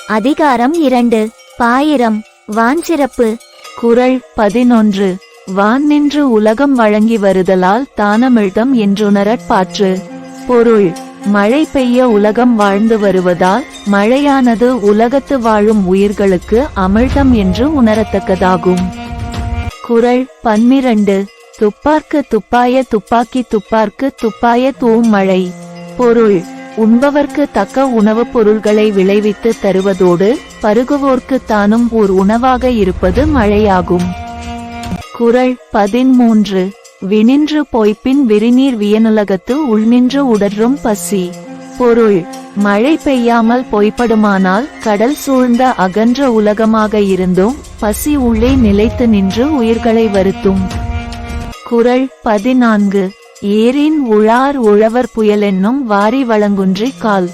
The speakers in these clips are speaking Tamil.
அதிகாரம் 2. பாயிரம். வான்சிறப்பு. குறள் 11. வான் நின்று உலகம் வழங்கி வருதலால் தானமிழ்தம் என்றுணரற் பாற்று. பொருள்: மழை பெய்ய உலகம் வாழ்ந்து வருவதால் மழையானது உலகத்து வாழும் உயிர்களுக்கு அமிழ்தம் என்று உணரத்தக்கதாகும். குறள் 12. துப்பார்க்கு துப்பாய துப்பாக்கி துப்பார்க்கு துப்பாய தூவும் மழை. பொருள்: உண்பவர்க்கு தக்க உணவுப் பொருள்களை விளைவித்து தருவதோடு பருகுவோர்க்கு தானும் ஓர் உணவாக இருப்பது மழையாகும். குறள் 13. வினின்று பொய்ப்பின் விரிநீர் வியனுலகத்து உள்நின்று உடற்றும் பசி. பொருள்: மழை பெய்யாமல் பொய்ப்படுமானால் கடல் சூழ்ந்த அகன்ற உலகமாக இருந்தும் பசி உள்ளே நிலைத்து நின்று உயிர்களை வருத்தும். குறள் 14. ஏரின் உழார் உழவர் புயலென்னும் வாரி வளங்குன்றி கால்.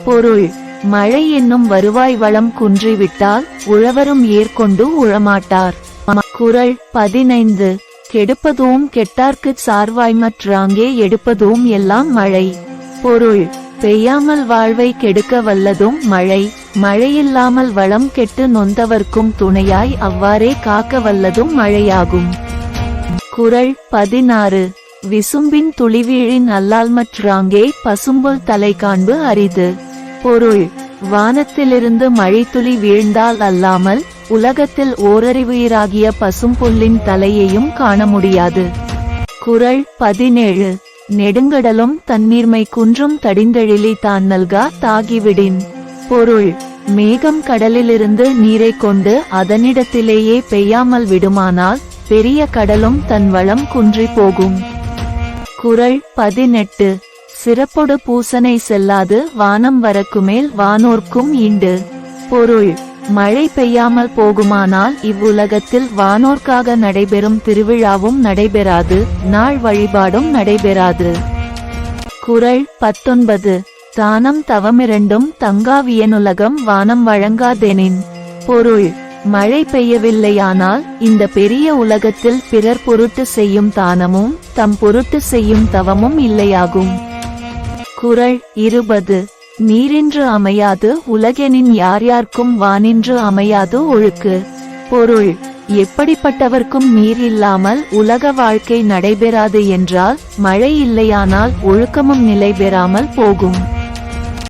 பொருள்: மழை என்னும் வருவாய் வளம் குன்றிவிட்டால் உழவரும் ஏற்கொண்டு உழமாட்டார். குறள் 15. கெடுப்பதும் கெட்டார்க்குச் சார்வாய்மற்றாங்கே எடுப்பதும் எல்லாம் மழை. பொருள்: பெய்யாமல் வாழ்வை கெடுக்க வல்லதும் மழை, மழையில்லாமல் வளம் கெட்டு நொந்தவர்க்கும் துணையாய் அவ்வாறே காக்க வல்லதும் மழையாகும். குறள் 16. விசும்பின் துளிவீழின் அல்லால்மற்றாங்கே பசும்புல் தலை காண்பு அரிது. பொருள்: வானத்திலிருந்து மழைத்துளி வீழ்ந்தால் அல்லாமல் உலகத்தில் ஓரறிவுயிராகிய பசும்புல்லின் தலையையும் காண முடியாது. குறள் 17. நெடுங்கடலும் தண்ணீர்மை குன்றும் தடிந்தெழிலி தான் நல்கா தாகிவிடின். பொருள்: மேகம் கடலிலிருந்து நீரை கொண்டு அதனிடத்திலேயே பெய்யாமல் விடுமானால் பெரிய கடலும் தன் வளம் குன்றி போகும். குறள் 18. சிறப்பொடு பூசனை செல்லாது வானம் வரக்குமேல் வானோர்க்கும் ஈண்டு. பொருள்: மழை பெய்யாமல் போகுமானால் இவ்வுலகத்தில் வானோர்க்காக நடைபெறும் திருவிழாவும் நடைபெறாது, நாள் வழிபாடும் நடைபெறாது. குறள் 19. தானம் தவமிரண்டும் தங்காவியனுலகம் வானம் வழங்காதெனின். பொருள்: மழை பெய்யவில்லையானால் இந்த பெரிய உலகத்தில் பிறர் பொருட்டு செய்யும் தானமும் தம் பொருட்டு செய்யும் தவமும் இல்லையாகும். குறள் 20. நீரின்று அமையாது உலகெனின் யார்யார்க்கும் வானின்று அமையாது ஒழுக்கு. பொருள்: எப்படிப்பட்டவர்க்கும் நீர் இல்லாமல் உலக வாழ்க்கை நடைபெறாது என்றால் மழை இல்லையானால் ஒழுக்கமும் நிலை பெறாமல் போகும்.